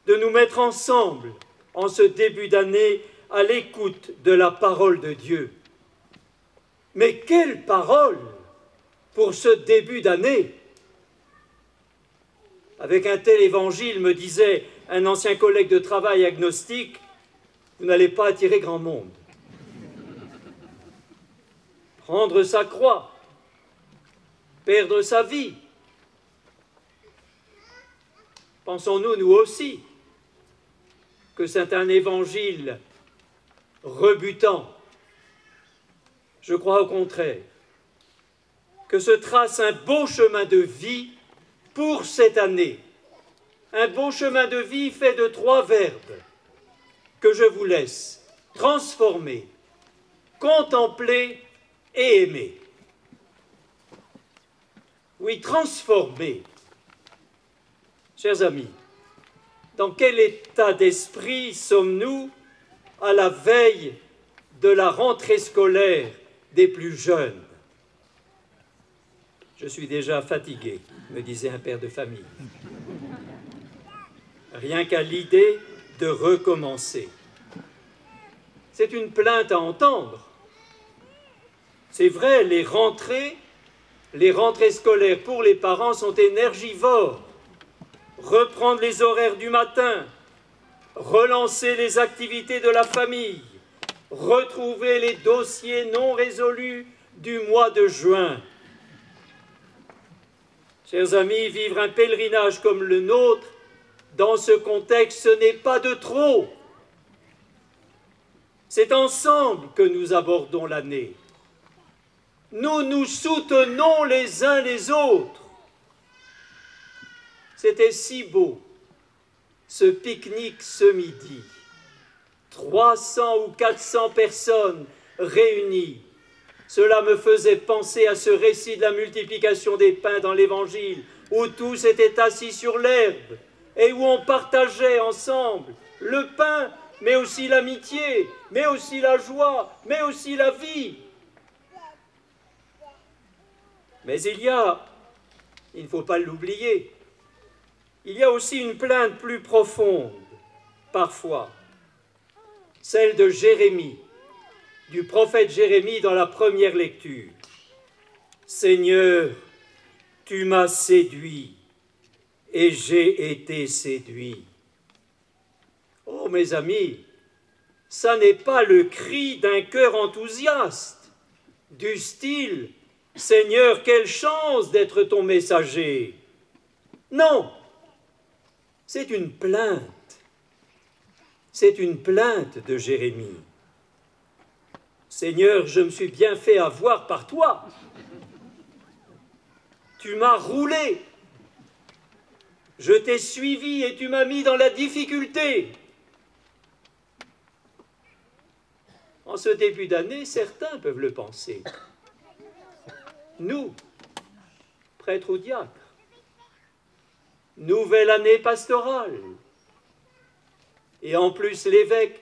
de nous mettre ensemble en ce début d'année à l'écoute de la parole de Dieu. Mais quelle parole pour ce début d'année! Avec un tel évangile, me disait un ancien collègue de travail agnostique, vous n'allez pas attirer grand monde. Prendre sa croix, perdre sa vie. Pensons-nous, nous aussi, que c'est un évangile rebutant? Je crois au contraire que se trace un beau chemin de vie pour cette année. Un beau chemin de vie fait de 3 verbes que je vous laisse: transformer, contempler et aimer. Oui, transformer. Chers amis, dans quel état d'esprit sommes-nous à la veille de la rentrée scolaire des plus jeunes? Je suis déjà fatigué, me disait un père de famille. Rien qu'à l'idée de recommencer. C'est une plainte à entendre. C'est vrai, les rentrées scolaires pour les parents sont énergivores. Reprendre les horaires du matin, relancer les activités de la famille, retrouver les dossiers non résolus du mois de juin. Chers amis, vivre un pèlerinage comme le nôtre, dans ce contexte, ce n'est pas de trop. C'est ensemble que nous abordons l'année. Nous nous soutenons les uns les autres. C'était si beau, ce pique-nique ce midi. 300 ou 400 personnes réunies. Cela me faisait penser à ce récit de la multiplication des pains dans l'Évangile, où tous étaient assis sur l'herbe et où on partageait ensemble le pain, mais aussi l'amitié, mais aussi la joie, mais aussi la vie. Mais il ne faut pas l'oublier, il y a aussi une plainte plus profonde, parfois, celle de Jérémie, du prophète Jérémie dans la première lecture. « Seigneur, tu m'as séduit et j'ai été séduit. » Oh, mes amis, ça n'est pas le cri d'un cœur enthousiaste, du style « Seigneur, quelle chance d'être ton messager !» Non, c'est une plainte. C'est une plainte de Jérémie. « Seigneur, je me suis bien fait avoir par toi. Tu m'as roulé. Je t'ai suivi et tu m'as mis dans la difficulté. » En ce début d'année, certains peuvent le penser. Nous, prêtres ou diacres, nouvelle année pastorale. Et en plus, l'évêque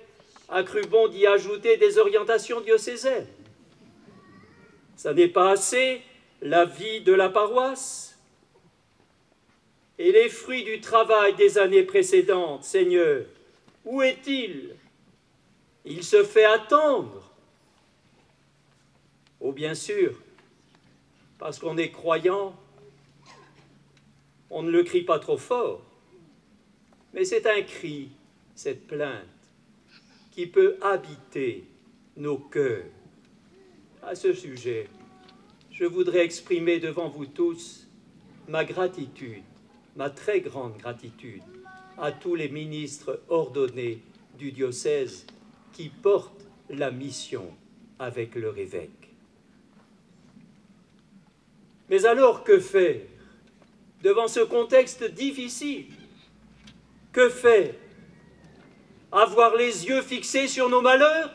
a cru bon d'y ajouter des orientations diocésaines. Ça n'est pas assez, la vie de la paroisse et les fruits du travail des années précédentes. Seigneur, où est-il? Il se fait attendre. Oh, bien sûr, parce qu'on est croyant, on ne le crie pas trop fort, mais c'est un cri, cette plainte, qui peut habiter nos cœurs. À ce sujet, je voudrais exprimer devant vous tous ma gratitude, ma très grande gratitude à tous les ministres ordonnés du diocèse qui portent la mission avec leur évêque. Mais alors, que faire devant ce contexte difficile? Que faire? Avoir les yeux fixés sur nos malheurs?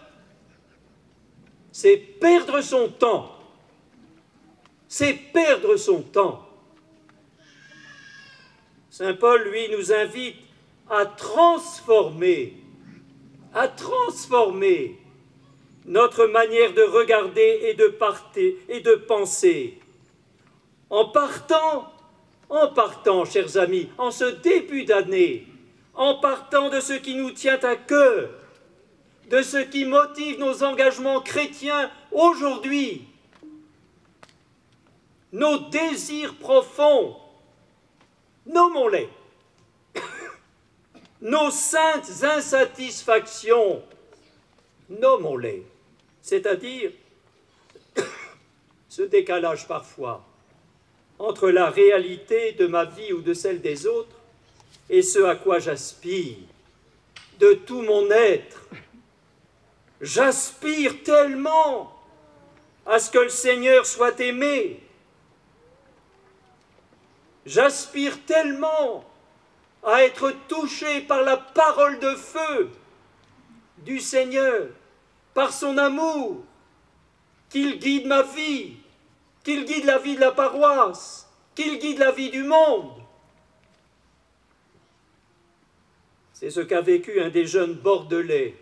C'est perdre son temps. C'est perdre son temps. Saint Paul, lui, nous invite à transformer notre manière de regarder et de penser. En partant, chers amis, en ce début d'année, en partant de ce qui nous tient à cœur, de ce qui motive nos engagements chrétiens aujourd'hui, nos désirs profonds, nommons-les, nos saintes insatisfactions, nommons-les, c'est-à-dire ce décalage parfois entre la réalité de ma vie ou de celle des autres et ce à quoi j'aspire de tout mon être. J'aspire tellement à ce que le Seigneur soit aimé. J'aspire tellement à être touché par la parole de feu du Seigneur, par son amour, qu'il guide ma vie, qu'il guide la vie de la paroisse, qu'il guide la vie du monde. C'est ce qu'a vécu un des jeunes Bordelais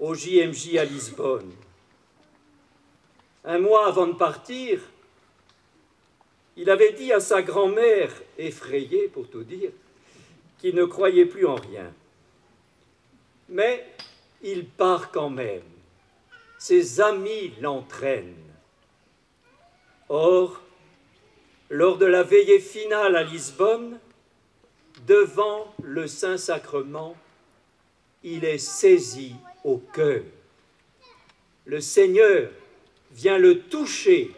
au JMJ à Lisbonne. Un mois avant de partir, il avait dit à sa grand-mère, effrayée pour tout dire, qu'il ne croyait plus en rien. Mais il part quand même. Ses amis l'entraînent. Or, lors de la veillée finale à Lisbonne, devant le Saint-Sacrement, il est saisi au cœur. Le Seigneur vient le toucher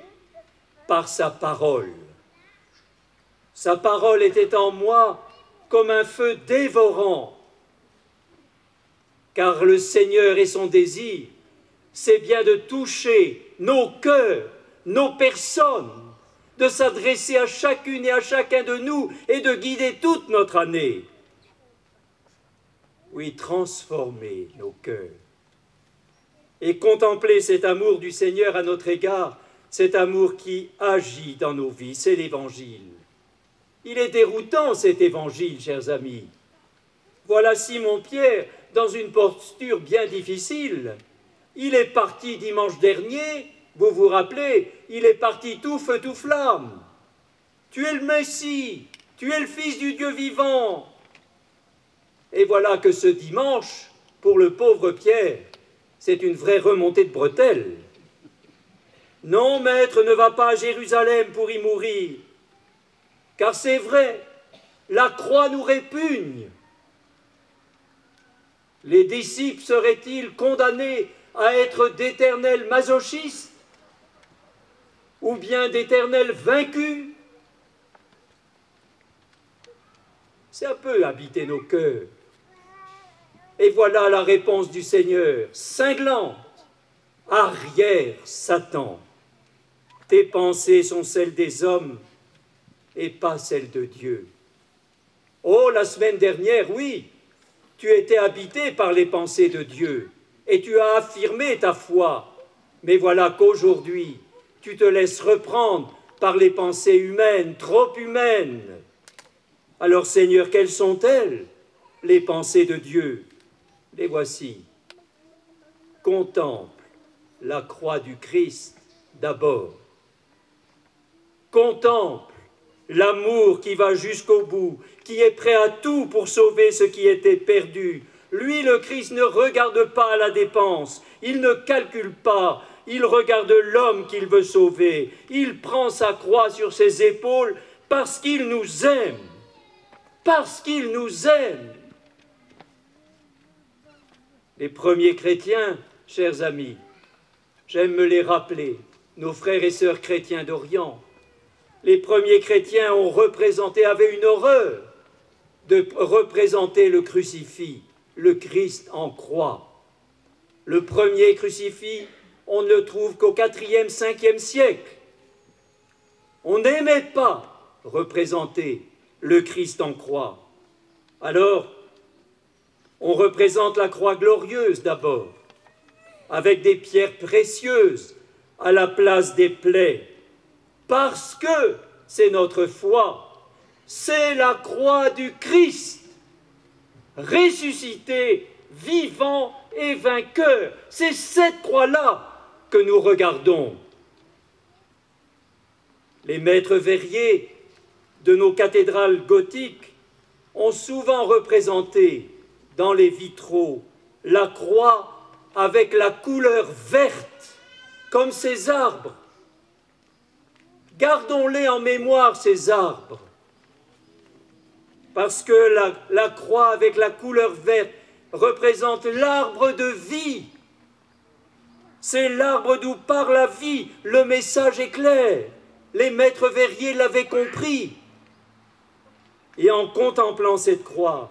par sa parole. Sa parole était en moi comme un feu dévorant, car le Seigneur et son désir, c'est bien de toucher nos cœurs, nos personnes, de s'adresser à chacune et à chacun de nous et de guider toute notre année. Oui, transformer nos cœurs et contempler cet amour du Seigneur à notre égard, cet amour qui agit dans nos vies, c'est l'Évangile. Il est déroutant cet Évangile, chers amis. Voilà Simon-Pierre dans une posture bien difficile. Il est parti dimanche dernier, vous vous rappelez, il est parti tout feu, tout flamme. Tu es le Messie, tu es le Fils du Dieu vivant. Et voilà que ce dimanche, pour le pauvre Pierre, c'est une vraie remontée de bretelles. Non, maître ne va pas à Jérusalem pour y mourir, car c'est vrai, la croix nous répugne. Les disciples seraient-ils condamnés à être d'éternels masochistes ou bien d'éternels vaincus? Ça peut habiter nos cœurs. Et voilà la réponse du Seigneur, cinglante. Arrière, Satan. Tes pensées sont celles des hommes et pas celles de Dieu. Oh, la semaine dernière, oui, tu étais habité par les pensées de Dieu et tu as affirmé ta foi. Mais voilà qu'aujourd'hui, tu te laisses reprendre par les pensées humaines, trop humaines. Alors, Seigneur, quelles sont-elles, les pensées de Dieu? Les voici. Contemple la croix du Christ d'abord. Contemple l'amour qui va jusqu'au bout, qui est prêt à tout pour sauver ce qui était perdu. Lui, le Christ, ne regarde pas à la dépense, il ne calcule pas, il regarde l'homme qu'il veut sauver. Il prend sa croix sur ses épaules parce qu'il nous aime. Parce qu'il nous aime. Les premiers chrétiens, chers amis, j'aime me les rappeler, nos frères et sœurs chrétiens d'Orient, les premiers chrétiens avaient une horreur de représenter le crucifix, le Christ en croix. Le premier crucifix, on ne le trouve qu'au IVe, 5e siècle. On n'aimait pas représenter le Christ en croix. Alors, on représente la croix glorieuse d'abord, avec des pierres précieuses à la place des plaies, parce que c'est notre foi, c'est la croix du Christ, ressuscité, vivant et vainqueur. C'est cette croix-là que nous regardons. Les maîtres verriers de nos cathédrales gothiques ont souvent représenté dans les vitraux la croix avec la couleur verte, comme ces arbres. Gardons-les en mémoire, ces arbres, parce que la croix avec la couleur verte représente l'arbre de vie. C'est l'arbre d'où part la vie. Le message est clair. Les maîtres verriers l'avaient compris. Et en contemplant cette croix,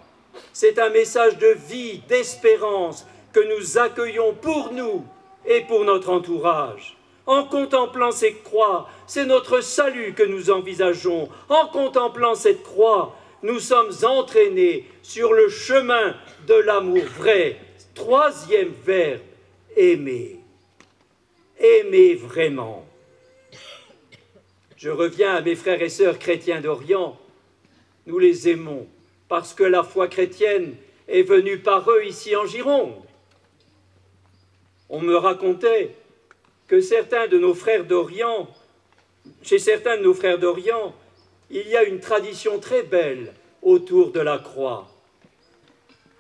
c'est un message de vie, d'espérance que nous accueillons pour nous et pour notre entourage. En contemplant cette croix, c'est notre salut que nous envisageons. En contemplant cette croix, nous sommes entraînés sur le chemin de l'amour vrai. Troisième verbe, aimer. Aimer vraiment. Je reviens à mes frères et sœurs chrétiens d'Orient. Nous les aimons parce que la foi chrétienne est venue par eux ici en Gironde. On me racontait que chez certains de nos frères d'Orient, il y a une tradition très belle autour de la croix.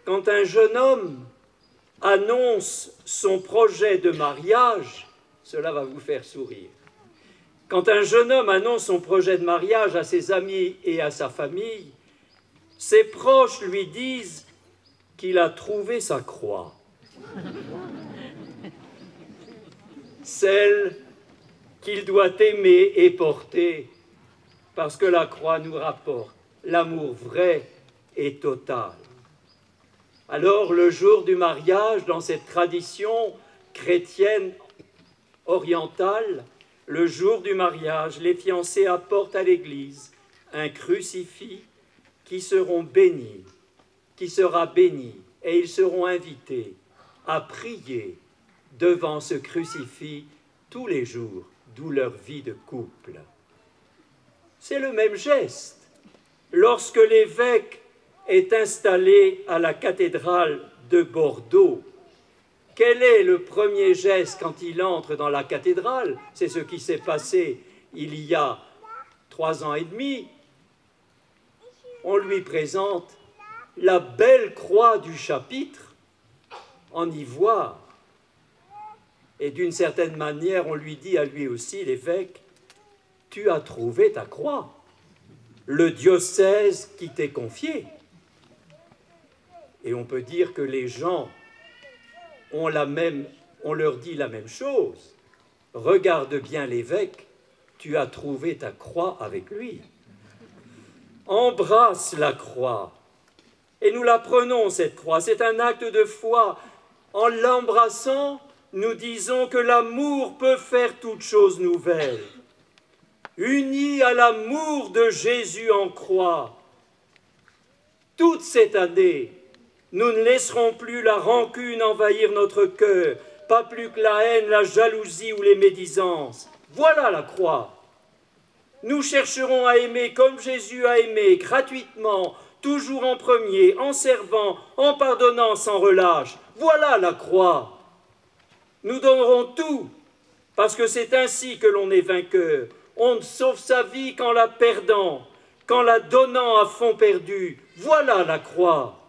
Quand un jeune homme annonce son projet de mariage, cela va vous faire sourire. Quand un jeune homme annonce son projet de mariage à ses amis et à sa famille, ses proches lui disent qu'il a trouvé sa croix. Celle qu'il doit aimer et porter, parce que la croix nous rapporte l'amour vrai et total. Alors, le jour du mariage, dans cette tradition chrétienne orientale, le jour du mariage, les fiancés apportent à l'église un crucifix qui sera béni, et ils seront invités à prier devant ce crucifix tous les jours, d'où leur vie de couple. C'est le même geste. Lorsque l'évêque est installé à la cathédrale de Bordeaux, quel est le premier geste quand il entre dans la cathédrale? C'est ce qui s'est passé il y a 3 ans et demi. On lui présente la belle croix du chapitre en ivoire. Et d'une certaine manière, on lui dit à lui aussi, l'évêque, « Tu as trouvé ta croix, le diocèse qui t'est confié. » Et on peut dire que les gens on leur dit la même chose. Regarde bien l'évêque, tu as trouvé ta croix avec lui. Embrasse la croix. Et nous la prenons, cette croix. C'est un acte de foi. En l'embrassant, nous disons que l'amour peut faire toute chose nouvelle. Unis à l'amour de Jésus en croix, toute cette année, nous ne laisserons plus la rancune envahir notre cœur, pas plus que la haine, la jalousie ou les médisances. Voilà la croix. Nous chercherons à aimer comme Jésus a aimé, gratuitement, toujours en premier, en servant, en pardonnant sans relâche. Voilà la croix. Nous donnerons tout, parce que c'est ainsi que l'on est vainqueur. On ne sauve sa vie qu'en la perdant, qu'en la donnant à fond perdu. Voilà la croix.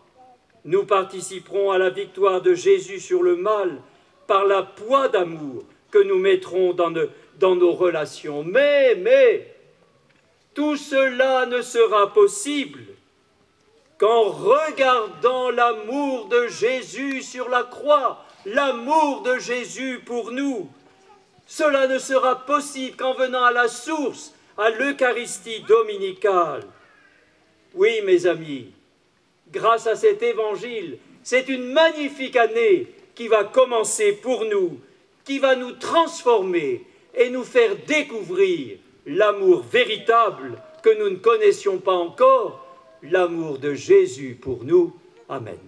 Nous participerons à la victoire de Jésus sur le mal par la poids d'amour que nous mettrons dans nos relations. Mais, tout cela ne sera possible qu'en regardant l'amour de Jésus sur la croix, l'amour de Jésus pour nous. Cela ne sera possible qu'en venant à la source, à l'Eucharistie dominicale. Oui, mes amis, grâce à cet évangile, c'est une magnifique année qui va commencer pour nous, qui va nous transformer et nous faire découvrir l'amour véritable que nous ne connaissions pas encore, l'amour de Jésus pour nous. Amen.